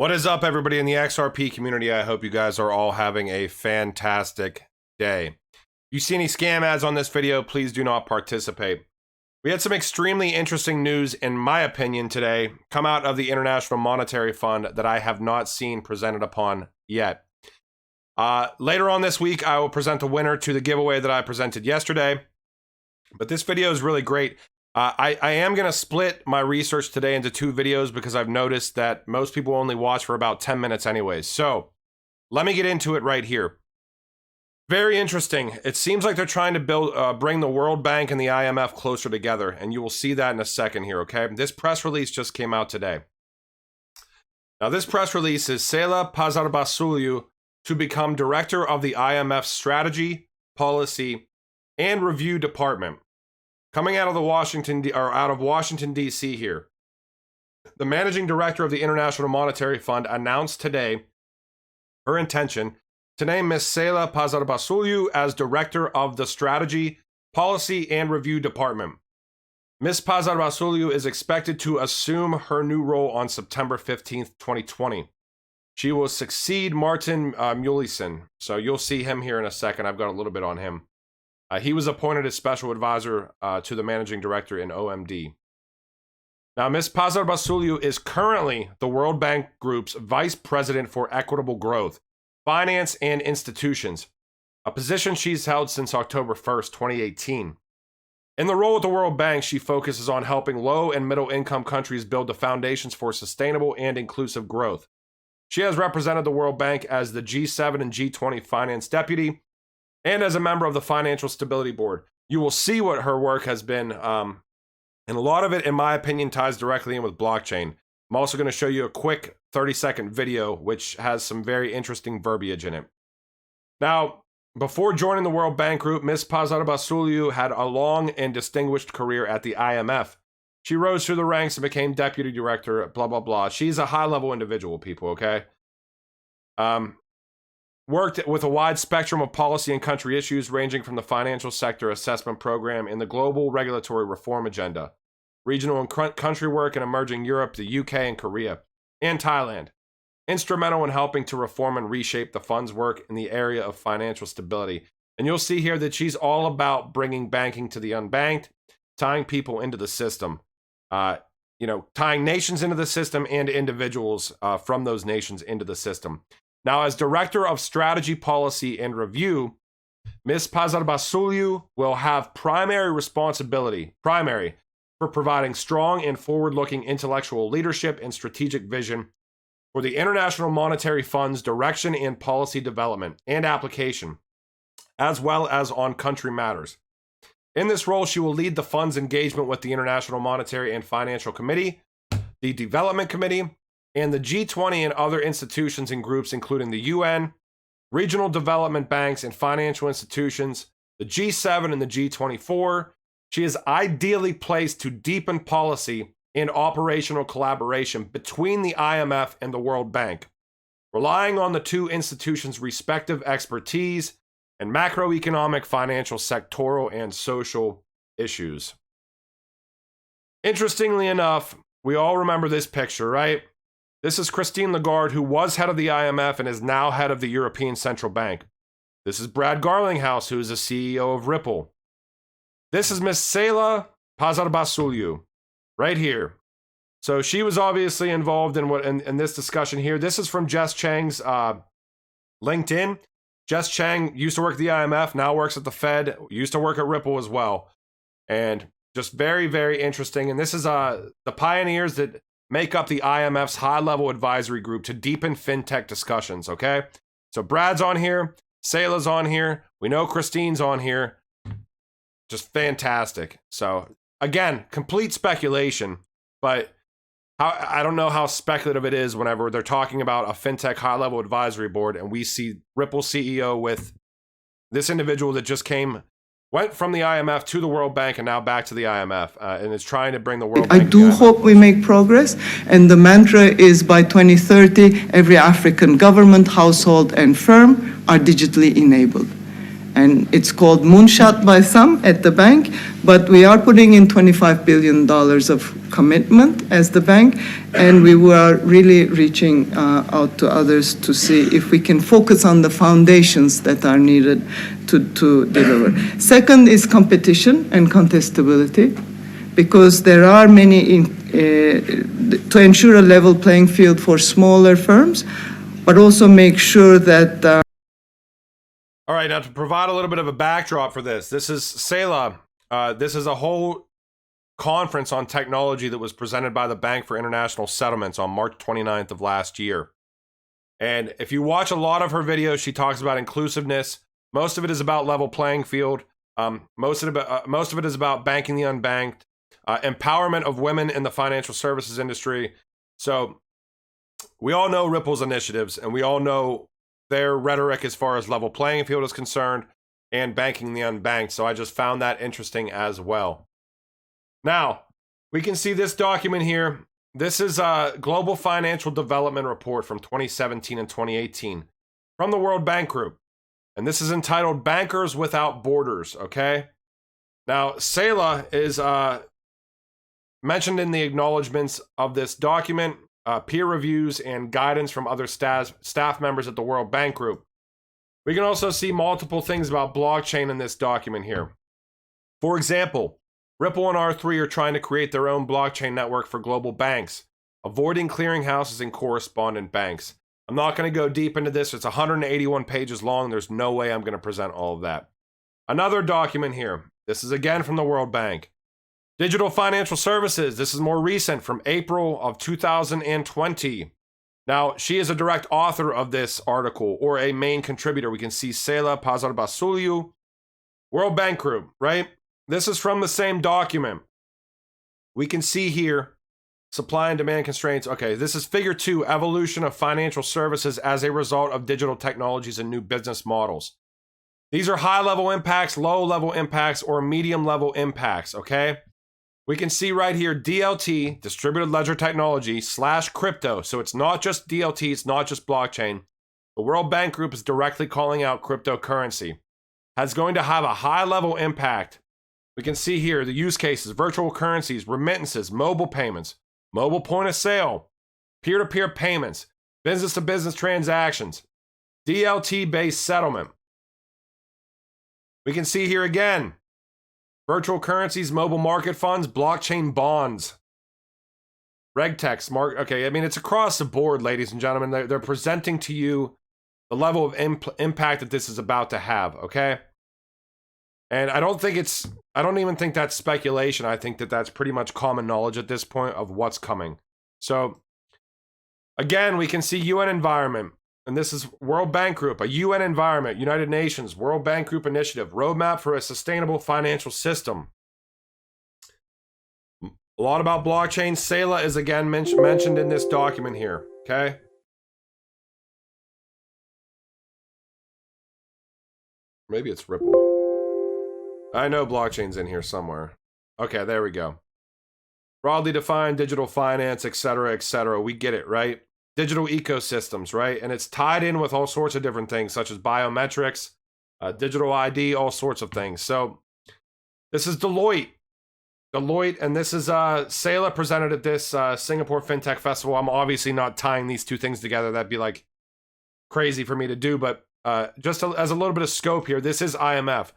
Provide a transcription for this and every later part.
What is up, everybody in the XRP community? I hope you guys are all having a fantastic day. If you see any scam ads on this video, please do not participate. We had some extremely interesting news, in my opinion, today come out of the International Monetary Fund that I have not seen presented upon yet. Later on this week, I will present a winner to the giveaway that I presented yesterday. But this video is really great. I am going to split my research today into two videos because I've noticed that most people only watch for about 10 minutes anyways. So let me get into it right here. Very interesting. It seems like they're trying to bring the World Bank and the IMF closer together, and you will see that in a second here, okay? This press release just came out today. Now, this press release is Sela Pazarbasouliu to become director of the IMF Strategy, Policy, and Review Department. Coming out of Washington, D.C. here. The managing director of the International Monetary Fund announced today her intention to name Ms. Sela Pazarbasouliu as director of the Strategy, Policy, and Review Department. Ms. Pazarbasouliu is expected to assume her new role on September 15th, 2020. She will succeed Martin Mulisin. So you'll see him here in a second. I've got a little bit on him. He was appointed as special advisor to the managing director in OMD. Now, Ms. Pazarbasouliu is currently the World Bank Group's vice president for equitable growth, finance, and institutions, a position she's held since October 1st, 2018. In the role at the World Bank, she focuses on helping low and middle income countries build the foundations for sustainable and inclusive growth. She has represented the World Bank as the G7 and G20 finance deputy, and as a member of the Financial Stability Board. You will see what her work has been, and a lot of it, in my opinion, ties directly in with blockchain. I'm also going to show you a quick 30-second video, which has some very interesting verbiage in it. Now, before joining the World Bank Group, Ms. Pazarbasouliu had a long and distinguished career at the IMF. She rose through the ranks and became deputy director, blah, blah, blah. She's a high-level individual, people, okay? Worked with a wide spectrum of policy and country issues ranging from the financial sector assessment program and the global regulatory reform agenda, regional and country work in emerging Europe, the UK, and Korea, and Thailand. Instrumental in helping to reform and reshape the fund's work in the area of financial stability. And you'll see here that she's all about bringing banking to the unbanked, tying people into the system, tying nations into the system and individuals from those nations into the system. Now, as Director of Strategy, Policy, and Review, Ms. Pazarbasouliu will have primary responsibility for providing strong and forward-looking intellectual leadership and strategic vision for the International Monetary Fund's direction and policy development and application, as well as on country matters. In this role, she will lead the fund's engagement with the International Monetary and Financial Committee, the Development Committee, and the G20 and other institutions and groups, including the UN, regional development banks and financial institutions, the G7 and the G24. She is ideally placed to deepen policy and operational collaboration between the IMF and the World Bank, relying on the two institutions' respective expertise and macroeconomic, financial, sectoral, and social issues. Interestingly enough, we all remember this picture, right? This is Christine Lagarde, who was head of the IMF and is now head of the European Central Bank. This is Brad Garlinghouse, who is the CEO of Ripple. This is Ms. Sela Pazarbasouliu, right here. So she was obviously involved in this discussion here. This is from Jess Chang's LinkedIn. Jess Chang used to work at the IMF, now works at the Fed, used to work at Ripple as well. And just very, very interesting. And this is the pioneers that make up the IMF's high-level advisory group to deepen fintech discussions, okay? So Brad's on here, Sela's on here, we know Christine's on here. Just fantastic. So, again, complete speculation, but I don't know how speculative it is whenever they're talking about a fintech high-level advisory board and we see Ripple CEO with this individual that just went from the IMF to the World Bank and now back to the IMF and is trying to bring the World Bank. I do hope we make progress, and the mantra is by 2030, every African government, household, and firm are digitally enabled. And it's called moonshot by some at the bank, but we are putting in $25 billion of commitment as the bank, and we were really reaching out to others to see if we can focus on the foundations that are needed to deliver. Second is competition and contestability, because there are many, to ensure a level playing field for smaller firms, but also make sure that all right, now to provide a little bit of a backdrop for this is SELA. This is a whole conference on technology that was presented by the Bank for International Settlements on March 29th of last year. And if you watch a lot of her videos, she talks about inclusiveness. Most of it is about level playing field. Most of it is about banking the unbanked, empowerment of women in the financial services industry. So we all know Ripple's initiatives, and we all know their rhetoric as far as level playing field is concerned and banking the unbanked. So I just found that interesting as well. Now, we can see this document here. This is a Global Financial Development Report from 2017 and 2018 from the World Bank Group. And this is entitled Bankers Without Borders, okay? Now, SELA is mentioned in the acknowledgments of this document, peer reviews, and guidance from other staff members at the World Bank Group. We can also see multiple things about blockchain in this document here. For example, Ripple and R3 are trying to create their own blockchain network for global banks, avoiding clearinghouses and correspondent banks. I'm not going to go deep into this. It's 181 pages long. There's no way I'm going to present all of that. Another document here. This is again from the World Bank. Digital financial services. This is more recent, from April of 2020. Now, she is a direct author of this article, or a main contributor. We can see Sela Pazarbasouliu, World Bank Group, right? This is from the same document. We can see here, supply and demand constraints. Okay, this is figure 2, evolution of financial services as a result of digital technologies and new business models. These are high-level impacts, low-level impacts, or medium-level impacts, okay? We can see right here, DLT, distributed ledger technology, / crypto. So it's not just DLT, it's not just blockchain. The World Bank Group is directly calling out cryptocurrency. Has going to have a high-level impact. We can see here the use cases: virtual currencies, remittances, mobile payments, mobile point of sale, peer-to-peer payments, business-to-business transactions, DLT-based settlement. We can see here again, virtual currencies, mobile market funds, blockchain bonds, regtech, smart. Okay, I mean, it's across the board, ladies and gentlemen. They're presenting to you the level of impact that this is about to have, okay? And I don't even think that's speculation. I think that that's pretty much common knowledge at this point of what's coming. So, again, we can see UN environment. And this is World Bank Group, a UN environment, United Nations, World Bank Group initiative, roadmap for a sustainable financial system. A lot about blockchain. SELA is again mentioned in this document here, okay? Maybe it's Ripple. I know blockchain's in here somewhere. Okay, there we go. Broadly defined digital finance, etc., etc. We get it, right? Digital ecosystems, right? And it's tied in with all sorts of different things, such as biometrics, digital ID, all sorts of things. So this is Deloitte, and this is SELA presented at this Singapore FinTech Festival. I'm obviously not tying these two things together. That'd be like crazy for me to do, but just as a little bit of scope here, this is IMF.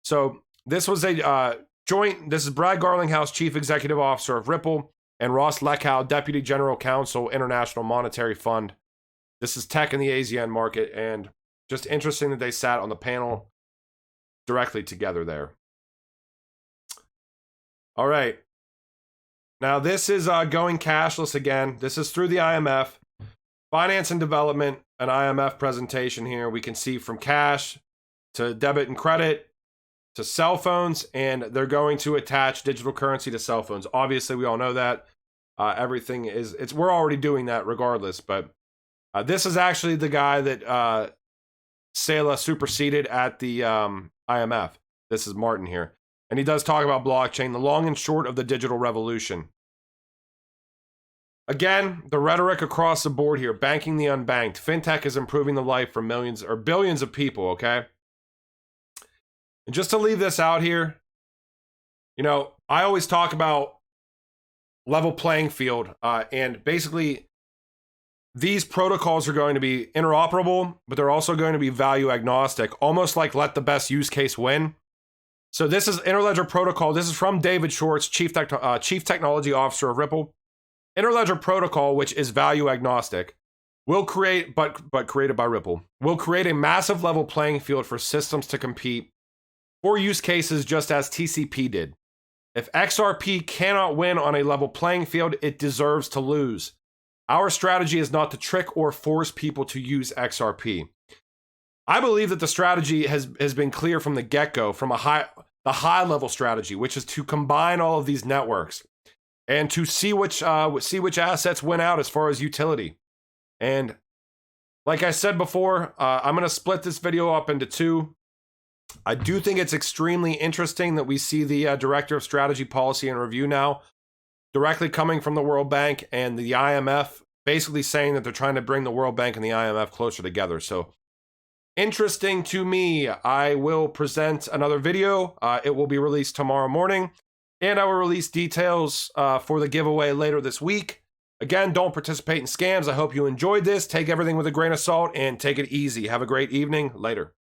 So this was a joint, this is Brad Garlinghouse, Chief Executive Officer of Ripple, and Ross Lechow, Deputy General Counsel, International Monetary Fund. This is tech in the ASEAN market, and just interesting that they sat on the panel directly together there. All right. Now, this is going cashless again. This is through the IMF. Finance and Development, an IMF presentation here. We can see from cash to debit and credit to cell phones, and they're going to attach digital currency to cell phones. Obviously, we all know that. Everything is, we're already doing that regardless, but this is actually the guy that SELA superseded at the IMF. This is Martin here. And he does talk about blockchain, the long and short of the digital revolution. Again, the rhetoric across the board here, banking the unbanked. Fintech is improving the life for millions or billions of people, okay? And just to leave this out here, you know, I always talk about level playing field, and basically these protocols are going to be interoperable, but they're also going to be value agnostic, almost like let the best use case win. So this is Interledger Protocol. This is from David Schwartz, Chief Technology Officer of Ripple. Interledger Protocol, which is value agnostic, will create, but created by Ripple, will create a massive level playing field for systems to compete for use cases just as TCP did. If XRP cannot win on a level playing field, it deserves to lose. Our strategy is not to trick or force people to use XRP. I believe that the strategy has been clear from the get-go, from the high-level strategy, which is to combine all of these networks and to see which assets win out as far as utility. And like I said before, I'm going to split this video up into two. I do think it's extremely interesting that we see the Director of Strategy, Policy, and Review now directly coming from the World Bank and the IMF, basically saying that they're trying to bring the World Bank and the IMF closer together. So interesting to me. I will present another video. It will be released tomorrow morning, and I will release details for the giveaway later this week. Again, don't participate in scams. I hope you enjoyed this. Take everything with a grain of salt and take it easy. Have a great evening. Later.